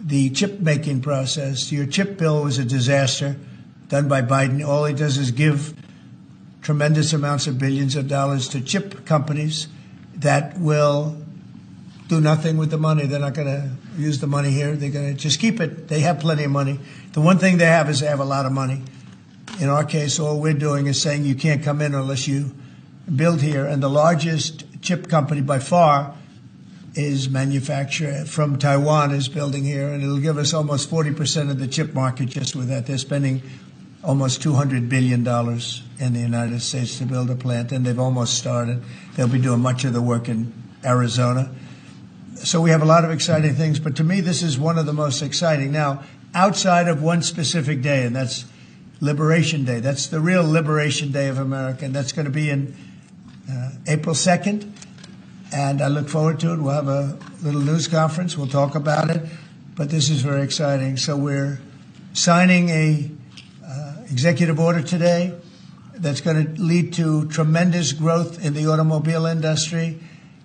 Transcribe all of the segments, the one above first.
the chip making process. Your chip bill was a disaster done by Biden. All he does is give tremendous amounts of billions of dollars to chip companies that will do nothing with the money. They're not going to use the money here. They're going to just keep it. They have plenty of money. The one thing they have is they have a lot of money. In our case, all we're doing is saying you can't come in unless you build here. And the largest chip company by far is manufacturer from Taiwan is building here, and it'll give us almost 40% of the chip market just with that. They're spending almost $200 billion in the United States to build a plant, and they've almost started. They'll be doing much of the work in Arizona. So we have a lot of exciting things, but to me, this is one of the most exciting. Now, outside of one specific day, and that's Liberation Day. That's the real Liberation Day of America, and that's going to be in April 2nd, and I look forward to it. We'll have a little news conference. We'll talk about it, but this is very exciting. So we're signing a executive order today that's going to lead to tremendous growth in the automobile industry.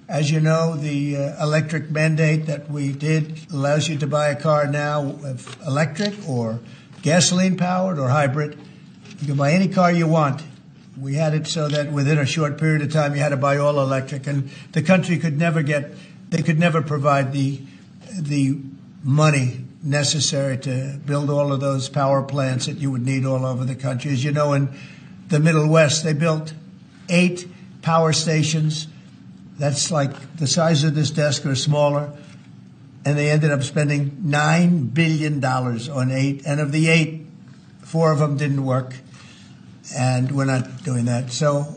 As you know, the electric mandate that we did allows you to buy a car now with electric or gasoline-powered or hybrid. You can buy any car you want. We had it so that within a short period of time you had to buy all electric, and the country could never provide the money necessary to build all of those power plants that you would need all over the country. As you know, in the Middle West, they built 8 power stations. That's like the size of this desk or smaller. And they ended up spending $9 billion on 8. And of the 8, 4 of them didn't work. And we're not doing that. So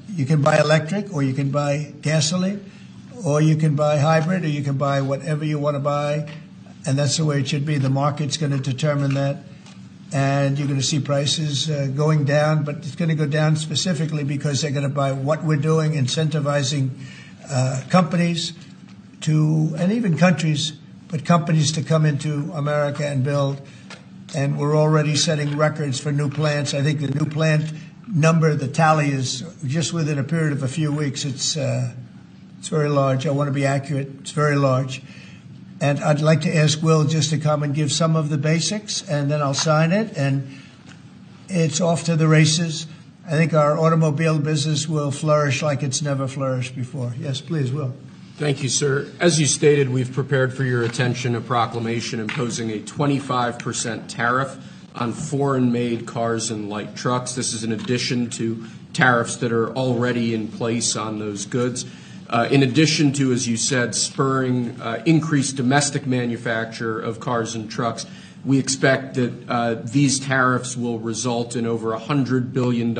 you can buy electric, or you can buy gasoline, or you can buy hybrid, or you can buy whatever you want to buy. And that's the way it should be. The market's going to determine that. And you're going to see prices going down, but it's going to go down specifically because they're going to buy what we're doing, incentivizing companies to, and even countries, but companies to come into America and build. And we're already setting records for new plants. I think the new plant number, the tally is just within a period of a few weeks. It's very large. I want to be accurate. It's very large. And I'd like to ask Will just to come and give some of the basics, and then I'll sign it, and it's off to the races. I think our automobile business will flourish like it's never flourished before. Yes, please, Will. Thank you, sir. As you stated, we've prepared for your attention a proclamation imposing a 25% tariff on foreign-made cars and light trucks. This is in addition to tariffs that are already in place on those goods. In addition to, as you said, spurring increased domestic manufacture of cars and trucks, we expect that these tariffs will result in over $100 billion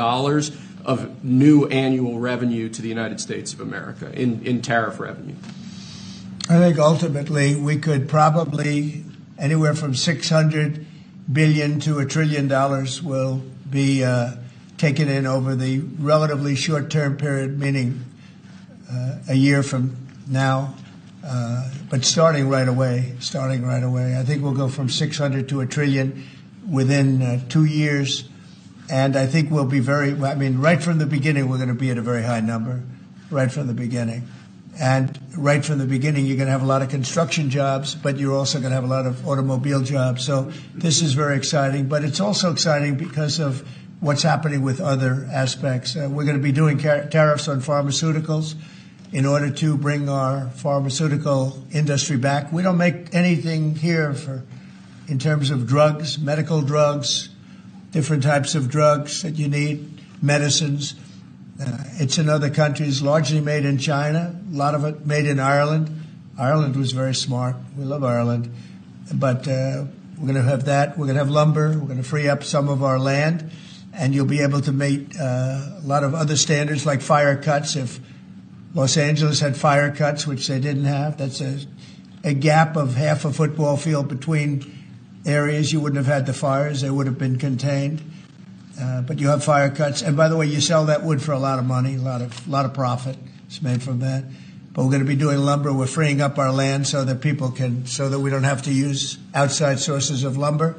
of new annual revenue to the United States of America in tariff revenue. I think ultimately we could probably anywhere from $600 billion to $1 trillion will be taken in over the relatively short-term period, meaning a year from now, but starting right away. I think we'll go from 600 to $1 trillion within 2 years. And I think we'll be right from the beginning, we're going to be at a very high number, right from the beginning. And right from the beginning, you're going to have a lot of construction jobs, but you're also going to have a lot of automobile jobs. So this is very exciting, but it's also exciting because of what's happening with other aspects. We're going to be doing tariffs on pharmaceuticals in order to bring our pharmaceutical industry back. We don't make anything here in terms of drugs, medical drugs, different types of drugs that you need, medicines. It's in other countries, largely made in China, a lot of it made in Ireland. Ireland was very smart. We love Ireland. But we're going to have that. We're going to have lumber. We're going to free up some of our land. And you'll be able to meet a lot of other standards like fire cuts. If Los Angeles had fire cuts, which they didn't have, that's a gap of half a football field between areas. You wouldn't have had the fires. They would have been contained. But you have fire cuts. And by the way, you sell that wood for a lot of money, a lot of profit is made from that. But we're going to be doing lumber. We're freeing up our land so that we don't have to use outside sources of lumber.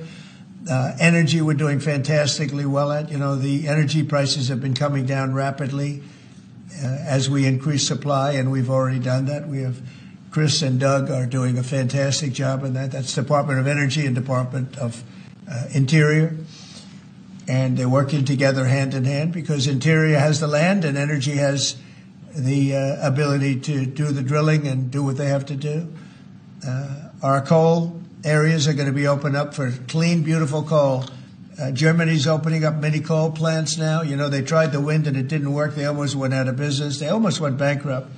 Energy, we're doing fantastically well at. The energy prices have been coming down rapidly as we increase supply, and we've already done that. We have Chris and Doug are doing a fantastic job in that. That's Department of Energy and Department of Interior. And they're working together hand in hand because Interior has the land and Energy has the ability to do the drilling and do what they have to do. Our coal areas are going to be opened up for clean, beautiful coal. Germany's opening up many coal plants now. You know, they tried the wind and it didn't work. They almost went out of business. They almost went bankrupt.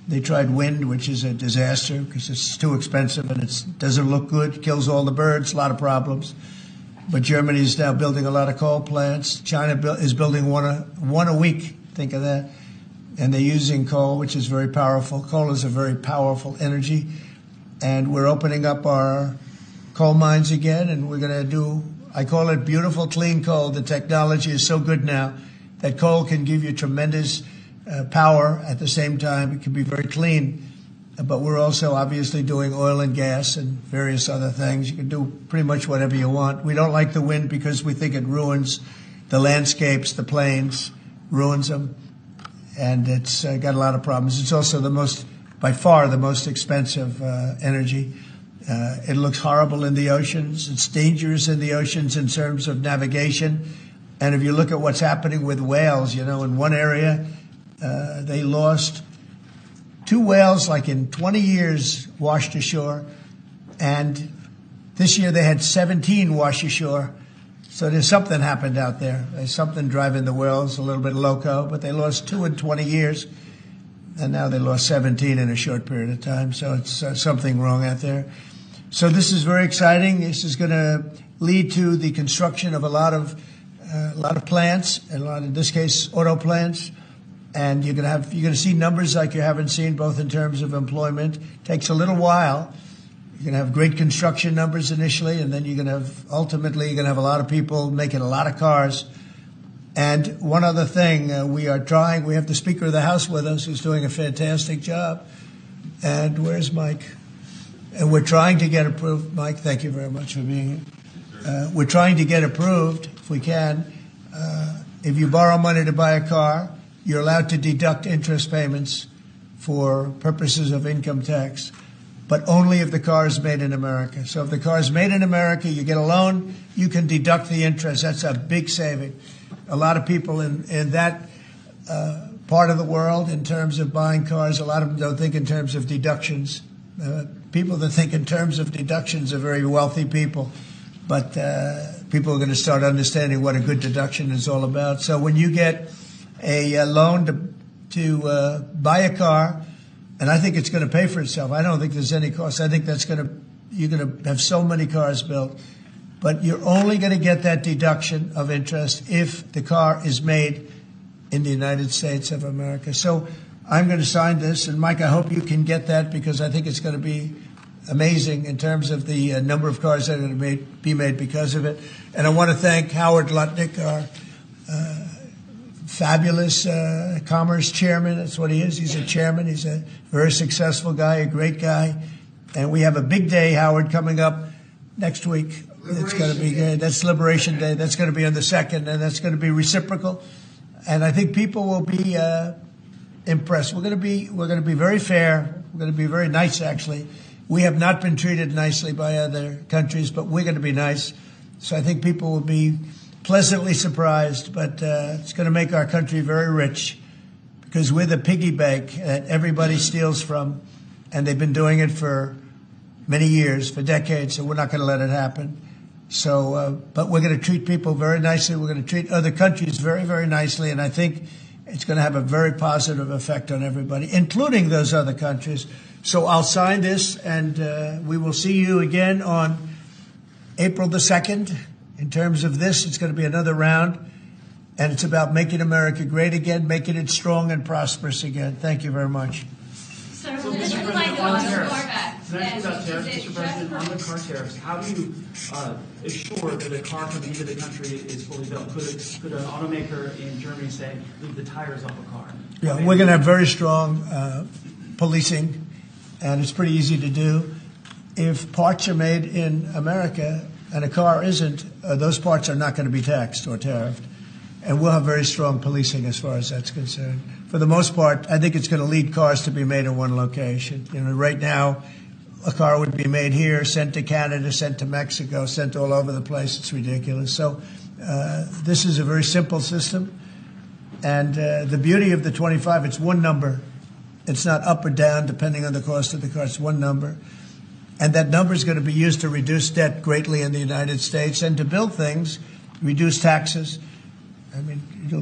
They tried wind, which is a disaster because it's too expensive and it doesn't look good, kills all the birds, a lot of problems. But Germany is now building a lot of coal plants. China is building one a week. Think of that. And they're using coal, which is very powerful. Coal is a very powerful energy. And we're opening up our coal mines again, and we're going to do, I call it beautiful, clean coal. The technology is so good now that coal can give you tremendous power. At the same time, it can be very clean. But we're also obviously doing oil and gas and various other things. You can do pretty much whatever you want. We don't like the wind because we think it ruins the landscapes, the plains, ruins them. And it's got a lot of problems. It's also by far the most expensive energy. It looks horrible in the oceans. It's dangerous in the oceans in terms of navigation. And if you look at what's happening with whales, you know, in one area, they lost 2 whales, like in 20 years, washed ashore. And this year they had 17 wash ashore. So there's something happened out there. There's something driving the whales a little bit loco, but they lost 2 in 20 years. And now they lost 17 in a short period of time. So it's something wrong out there. So this is very exciting. This is going to lead to the construction of a lot of plants, in this case, auto plants. And you're going to see numbers like you haven't seen, both in terms of employment. It takes a little while. You're going to have great construction numbers initially, and then ultimately you're going to have a lot of people making a lot of cars. And one other thing, we have the Speaker of the House with us who's doing a fantastic job. And where's Mike? And we're trying to get approved. Mike, thank you very much for being here. We're trying to get approved, if we can. If you borrow money to buy a car, you're allowed to deduct interest payments for purposes of income tax, but only if the car is made in America. So if the car is made in America, you get a loan, you can deduct the interest. That's a big saving. A lot of people in that part of the world, in terms of buying cars, a lot of them don't think in terms of deductions. People that think in terms of deductions are very wealthy people, but people are going to start understanding what a good deduction is all about. So when you get a loan to buy a car, and I think it's going to pay for itself. I don't think there's any cost. I think you're going to have so many cars built, but you're only going to get that deduction of interest if the car is made in the United States of America. So I'm going to sign this, and Mike, I hope you can get that because I think it's going to be amazing in terms of the number of cars that are going to be made because of it. And I want to thank Howard Lutnick, our fabulous commerce chairman. That's what he is. He's a chairman. He's a very successful guy, a great guy. And we have a big day, Howard, coming up next week. It's going to be good. That's Liberation Day. That's going to be on the 2nd, and that's going to be reciprocal. And I think people will be impressed. We're going to be very fair. We're going to be very nice, actually. We have not been treated nicely by other countries, but we're going to be nice. So I think people will be pleasantly surprised, but it's going to make our country very rich because we're the piggy bank that everybody steals from, and they've been doing it for many years, for decades, so we're not going to let it happen. So, but we're going to treat people very nicely. We're going to treat other countries very, very nicely, and I think it's going to have a very positive effect on everybody, including those other countries. So I'll sign this, and we will see you again on April the 2nd. In terms of this, it's going to be another round, and it's about making America great again, making it strong and prosperous again. Thank you very much. So Mr. President, on tariffs, Next about tariffs, Mr. President, on the car tariffs, how do you assure that a car coming into the country is fully built? Could an automaker in Germany say, leave the tires off a car? Yeah, we're going to have very strong policing, and it's pretty easy to do. If parts are made in America and a car isn't, those parts are not going to be taxed or tariffed. And we'll have very strong policing as far as that's concerned. For for the most part, I think it's going to lead cars to be made in one location. Right now, a car would be made here, sent to Canada, sent to Mexico, sent all over the place. It's ridiculous. So this is a very simple system. And the beauty of the 25, it's one number. It's not up or down depending on the cost of the car. It's one number. And that number is going to be used to reduce debt greatly in the United States and to build things, reduce taxes. I mean,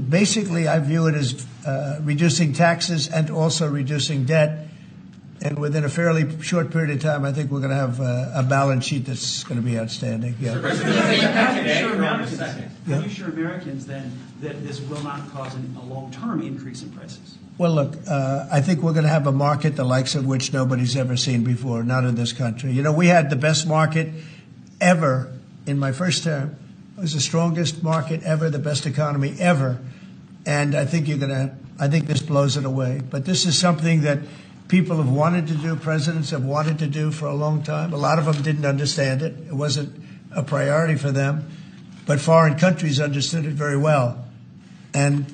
basically, I view it as reducing taxes and also reducing debt. And within a fairly short period of time, I think we're going to have a balance sheet that's going to be outstanding. Yeah. How do you assure Americans then that this will not cause a long-term increase in prices? Well, look, I think we're going to have a market the likes of which nobody's ever seen before, not in this country. We had the best market ever in my first term. It was the strongest market ever, the best economy ever. And I think I think this blows it away. But this is something that people have wanted to do, presidents have wanted to do for a long time. A lot of them didn't understand it. It wasn't a priority for them. But foreign countries understood it very well. And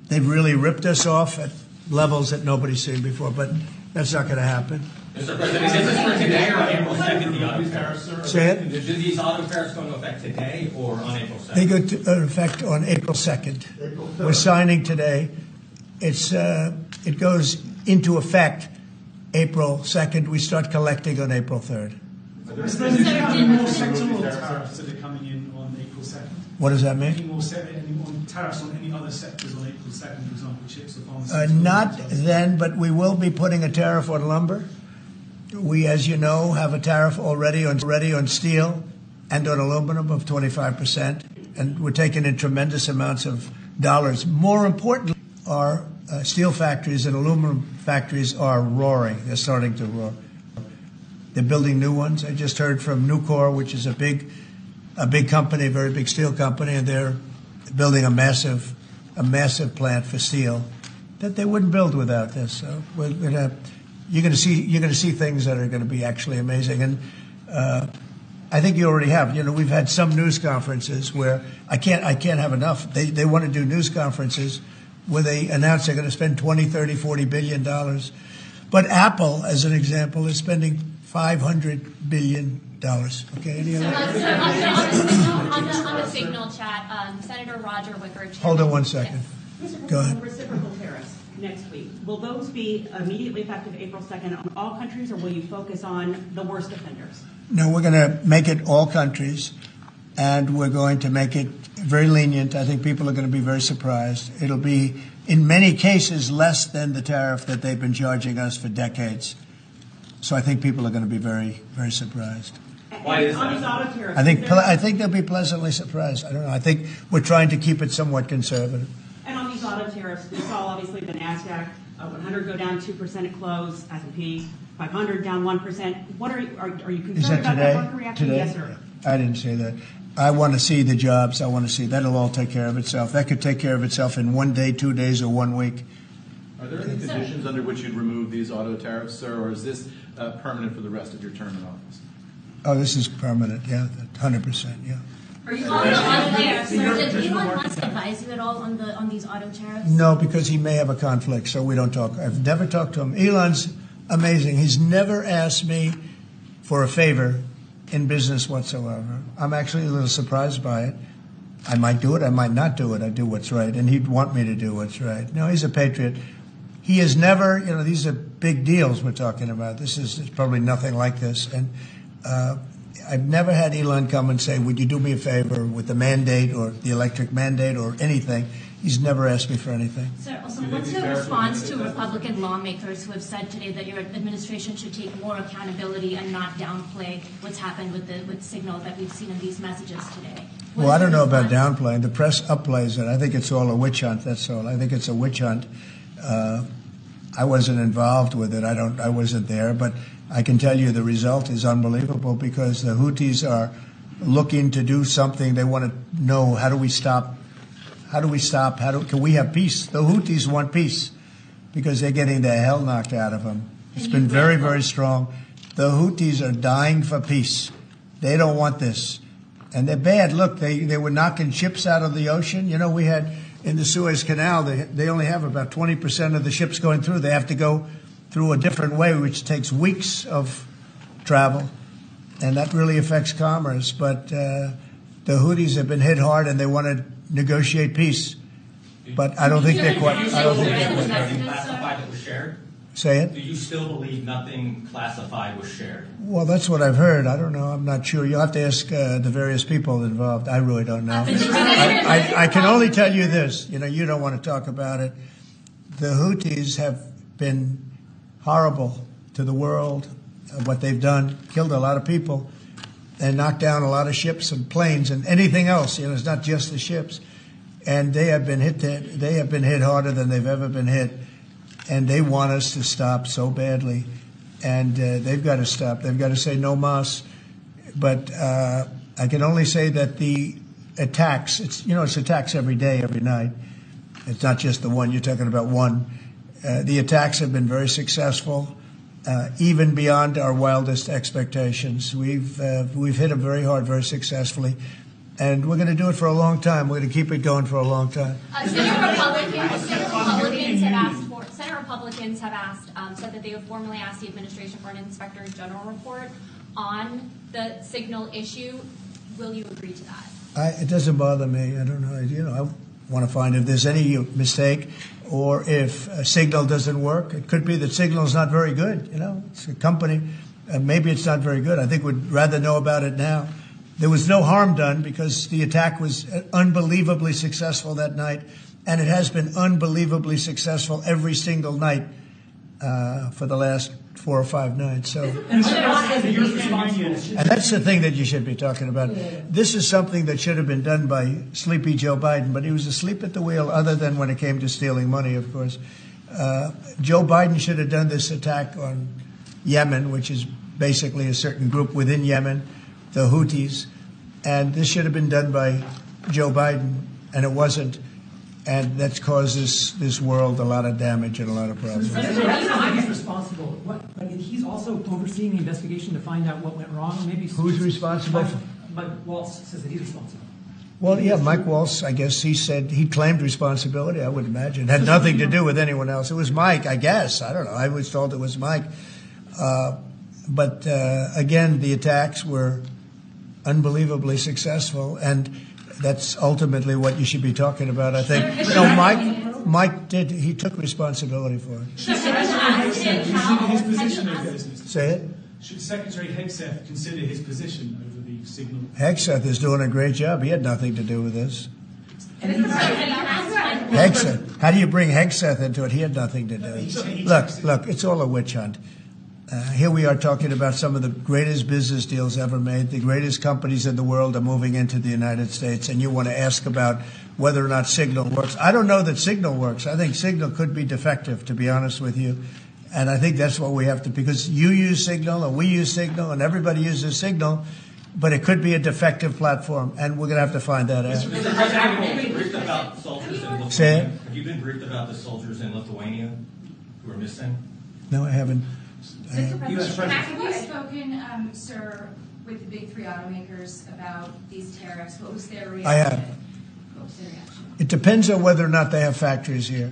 they've really ripped us off at levels that nobody's seen before. But that's not going to happen. Mr. President, is this for today or on April 2nd, the auto tariffs? Say it? Do these auto tariffs go into effect today or on April 2nd? They go into effect on April 2nd. We're signing today. It goes into effect April 2nd. We start collecting on April 3rd. Mr. President, any more sectoral tariffs that are coming in on April 2nd? What does that Any mean? more tariffs on any other sectors on April 2nd, for example, chips or pharmaceuticals? Not then, but we will be putting a tariff on lumber. We, as you know, have a tariff already on steel and on aluminum of 25%, and we're taking in tremendous amounts of dollars. More importantly, our steel factories and aluminum factories are roaring. They're starting to roar. They're building new ones. I just heard from Nucor, which is a big company, a very big steel company, and they're building a massive plant for steel that they wouldn't build without this. So you're going to see things that are going to be actually amazing. And I think you already have. We've had some news conferences where I can't have enough. They want to do news conferences where they announce they're going to spend $20, $30, $40 billion. But Apple, as an example, is spending $500 billion. Okay. Any other? On the Signal chat, Senator Roger Wicker. Hold on 1 second. Yes. Go ahead. Reciprocal tariffs next week. Will those be immediately effective April 2nd on all countries, or will you focus on the worst offenders? No, we're going to make it all countries, and we're going to make it very lenient. I think people are going to be very surprised. It'll be, in many cases, less than the tariff that they've been charging us for decades. So I think people are going to be very, very surprised. Why is on that? these auto tariffs, I think they'll be pleasantly surprised. I don't know. I think we're trying to keep it somewhat conservative. and on these auto tariffs, we saw obviously the NASDAQ 100 go down 2% at close, S&P 500 down 1%. What are you concerned Is that about today? that market reaction? Today? Yes, sir. I didn't say that. I want to see the jobs. I want to see that'll all take care of itself. That could take care of itself in 1 day, 2 days, or 1 week. Are there any conditions under which you'd remove these auto tariffs, sir, or is this permanent for the rest of your term in office? Oh, this is permanent. Yeah, 100%. Yeah. Are you on there, sir? Did Elon Musk advise you at all on these auto tariffs? No, because he may have a conflict, so we don't talk. I've never talked to him. Elon's amazing. He's never asked me for a favor in business whatsoever. I'm actually a little surprised by it. I might do it. I might not do it. I do what's right, and he'd want me to do what's right. No, he's a patriot. He has never, these are big deals we're talking about. This is probably nothing like this. And I've never had Elon come and say, would you do me a favor with the mandate or the electric mandate or anything? He's never asked me for anything. Sir, also, what's your response to Republican lawmakers who have said today that your administration should take more accountability and not downplay what's happened with Signal that we've seen in these messages today? Well, I don't know about downplaying. The press upplays it. I think it's all a witch hunt, that's all. I think it's a witch hunt. I wasn't involved with it. I wasn't there, but I can tell you the result is unbelievable because the Houthis are looking to do something. They want to know, how do we stop? Can we have peace? The Houthis want peace because they're getting the hell knocked out of them. It's been very, very strong. The Houthis are dying for peace. They don't want this. And they're bad. Look, they were knocking ships out of the ocean. We had in the Suez Canal, they only have about 20% of the ships going through. They have to go through a different way, which takes weeks of travel, and that really affects commerce. But the Houthis have been hit hard, and they want to negotiate peace. But I don't think they're quite. I don't think they're quite. Nothing classified that was shared? Say it. Do you still believe nothing classified was shared? Well, that's what I've heard. I don't know. I'm not sure. You'll have to ask the various people involved. I really don't know. I can only tell you this. You don't want to talk about it. The Houthis have been horrible to the world. What they've done, killed a lot of people, and knocked down a lot of ships and planes and anything else. It's not just the ships. And they have been hit. They have been hit harder than they've ever been hit. And they want us to stop so badly, and they've got to stop. They've got to say no mas. But I can only say that the attacks. It's attacks every day, every night. It's not just the one. You're talking about one. The attacks have been very successful, even beyond our wildest expectations. We've hit them very hard, very successfly. And we're going to do it for a long time. We're going to keep it going for a long time. Senate Republicans have said that they have formally asked the administration for an Inspector General report on the signal issue. Will you agree to that? It doesn't bother me. I don't know. I want to find if there's any mistake or if a signal doesn't work. It could be that signal is not very good. It's a company. Maybe it's not very good. I think we'd rather know about it now. There was no harm done because the attack was unbelievably successful that night, and it has been unbelievably successful every single night for the last 4 or 5 nights. So, and that's the thing that you should be talking about. This is something that should have been done by sleepy Joe Biden, but he was asleep at the wheel, other than when it came to stealing money, of course. Joe Biden should have done this attack on Yemen, which is basically a certain group within Yemen, the Houthis, and this should have been done by Joe Biden, and it wasn't, and that's caused this world a lot of damage and a lot of problems. He's responsible. He's also overseeing the investigation to find out what went wrong. Maybe who's responsible? Mike Waltz says that he's responsible. Well, yeah, Mike Waltz, I guess he claimed responsibility, I would imagine. It had nothing to do with anyone else. It was Mike, I guess. I don't know. I was told it was Mike. But again, the attacks were unbelievably successful, and that's ultimately what you should be talking about, I think. Mike did. He took responsibility for it. His position over this, Mr. Say it? Should Secretary Hegseth consider his position over the signal? Hegseth is doing a great job. He had nothing to do with this. Hegseth. How do you bring Hegseth into it? He had nothing to do with it. Look, it's all a witch hunt. Here we are talking about some of the greatest business deals ever made. The greatest companies in the world are moving into the United States, and you want to ask about whether or not Signal works. I don't know that Signal works. I think Signal could be defective, to be honest with you. And I think that's what we have to, because you use Signal, and we use Signal, and everybody uses Signal, but it could be a defective platform, and we're going to have to find that out. Mr. President, have you been briefed about soldiers in Lithuania? Say it? Have you been briefed about the soldiers in Lithuania who are missing? No, I haven't. Mr. President, have you spoken, sir, with the big 3 automakers about these tariffs? What was their reaction? I have. What was their reaction? It depends on whether or not they have factories here.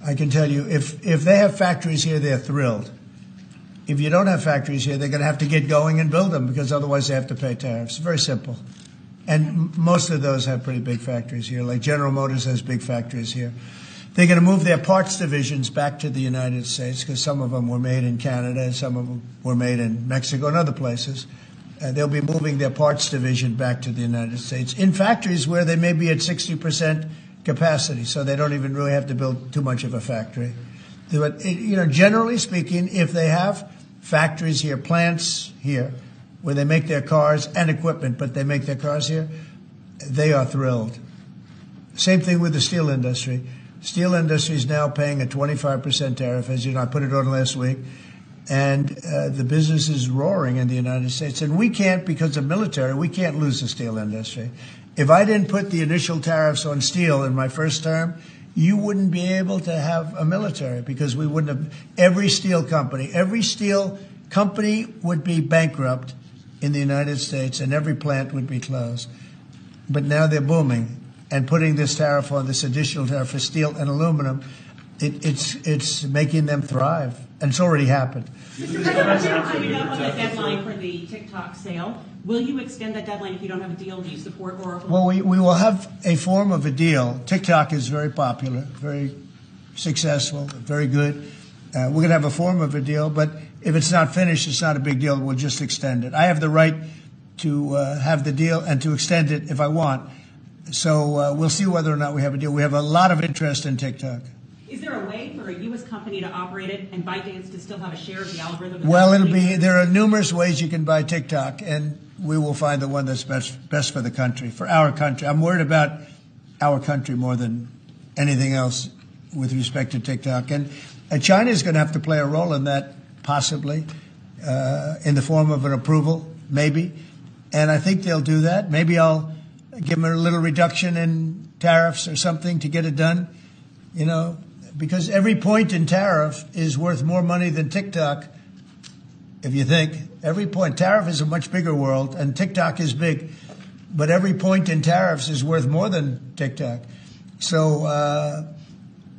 I can tell you, if they have factories here, they're thrilled. If you don't have factories here, they're going to have to get going and build them, because otherwise they have to pay tariffs. Very simple. And most of those have pretty big factories here, like General Motors has big factories here. They're going to move their parts divisions back to the United States, because some of them were made in Canada and some of them were made in Mexico and other places. They'll be moving their parts division back to the United States in factories where they may be at 60% capacity, so they don't even really have to build too much of a factory. But, generally speaking, if they have factories here, plants here, where they make their cars and equipment, but they make their cars here, they are thrilled. Same thing with the steel industry. Steel industry is now paying a 25% tariff, as you know, I put it on last week, and the business is roaring in the United States. And we can't, because of military, we can't lose the steel industry. If I didn't put the initial tariffs on steel in my first term, you wouldn't be able to have a military, because we wouldn't have. Every steel company would be bankrupt in the United States, and every plant would be closed. But now they're booming. and putting this tariff on, this additional tariff for steel and aluminum, it's making them thrive, and it's already happened. Mr. President, coming up on the deadline for the TikTok sale, will you extend that deadline if you don't have a deal? Do you support Oracle? Well, we will have a form of a deal. TikTok is very popular, very successful, very good. We're going to have a form of a deal, but if it's not finished, it's not a big deal. We'll just extend it. I have the right to have the deal and to extend it if I want. So we'll see whether or not we have a deal. We have a lot of interest in TikTok. Is there a way for a U.S. company to operate it and ByteDance to still have a share of the algorithm? Well, there are numerous ways you can buy TikTok, and we will find the one that's best for the country, for our country. I'm worried about our country more than anything else with respect to TikTok. And China is going to have to play a role in that, possibly, in the form of an approval, maybe. And I think they'll do that. Maybe I'll give them a little reduction in tariffs or something to get it done, because every point in tariff is worth more money than TikTok, if you think. Every point. Tariff is a much bigger world, and TikTok is big. But every point in tariffs is worth more than TikTok. So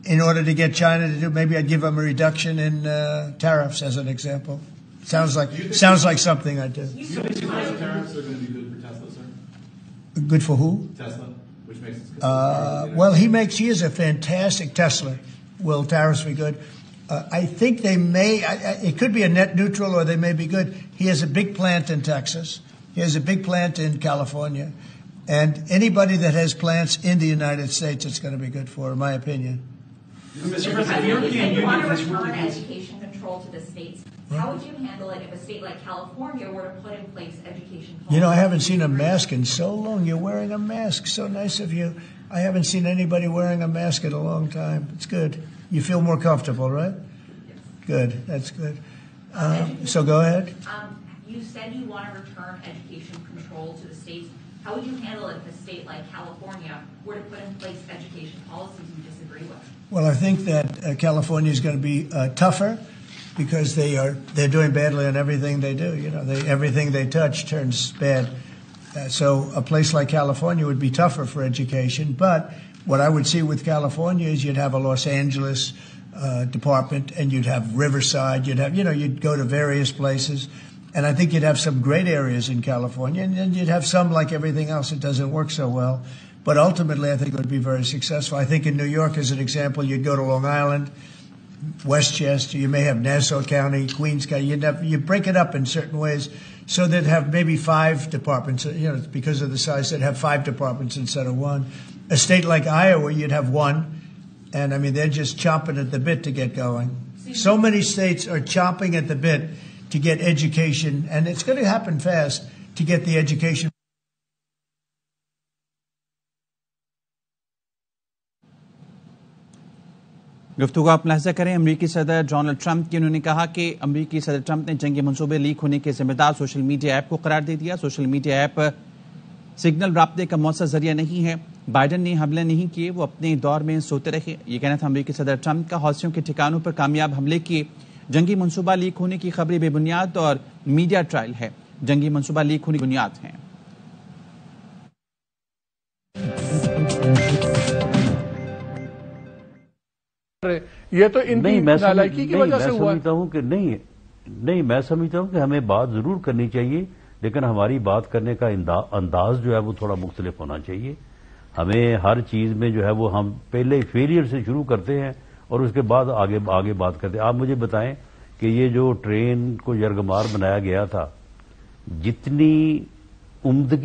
in order to get China to do, maybe I'd give them a reduction in tariffs as an example. Sounds like something I'd do. You think tariffs are going to be good for Tesla, sir? Good for who? Tesla, which makes it good. Well, he is a fantastic Tesla. Will tariffs be good? I think they may. It could be a net neutral, or they may be good. He has a big plant in Texas. He has a big plant in California. And anybody that has plants in the United States, it's going to be good for, in my opinion. Mr. President, the European Union want to has return really... education control to the states. How would you handle it if a state like California were to put in place education policy? I haven't seen a mask in so long. You're wearing a mask. So nice of you. I haven't seen anybody wearing a mask in a long time. It's good. You feel more comfortable, right? Yes. Good. That's good. So go ahead. You said you want to return education control to the states. How would you handle it if a state like California were to put in place education policies you disagree with? Well, I think that California is going to be tougher because they're doing badly on everything they do. Everything they touch turns bad. So a place like California would be tougher for education. But what I would see with California is you'd have a Los Angeles department, and you'd have Riverside. You'd go to various places. And I think you'd have some great areas in California, and then you'd have some, like everything else, that doesn't work so well. But ultimately, I think it would be very successful. I think in New York, as an example, you'd go to Long Island, Westchester, you may have Nassau County, Queens County. You break it up in certain ways so they'd have maybe 5 departments, because of the size, they'd have 5 departments instead of 1. A state like Iowa, you'd have 1. And, they're just chomping at the bit to get going. So many states are chomping at the bit to get education, and it's going to happen fast, to get the education. गुफ्तगू आप मुलाहिजा करें अमरीकी सदर Donald Trump की। उन्होंने कहा कि अमरीकी सदर ट्रंप ने जंगी मंसूबे लीक होने के जिम्मेदार सोशल मीडिया ऐप को करार दे दिया। सोशल मीडिया ऐप सिग्नल राब्ते का मौसर जरिया नहीं है। बाइडन ने हमले नहीं किए, वो अपने दौर में सोते रहे। ये कहना था अमरीकी सदर ट्रंप का। हौसियों के ठिकानों पर कामयाब हमले किए। जंगी मंसूबा लीक होने की खबरें बेबुनियाद और मीडिया ट्रायल है। जंगी मंसूबा लीक होने की बुनियाद है। ये तो इनकी नालायकी की वजह से हुआ। मैं समझता हूं कि नहीं, मैं समझता हूं कि हमें बात जरूर करनी चाहिए, लेकिन हमारी बात करने का अंदाज जो है वो थोड़ा मुख्तलिफ होना चाहिए। हमें हर चीज में जो है वो हम पहले फेलियर से शुरू करते हैं और उसके बाद आगे बात करते हैं। आप मुझे बताएं कि ये जो ट्रेन को यरगमार बनाया गया था, जितनी उम्दगी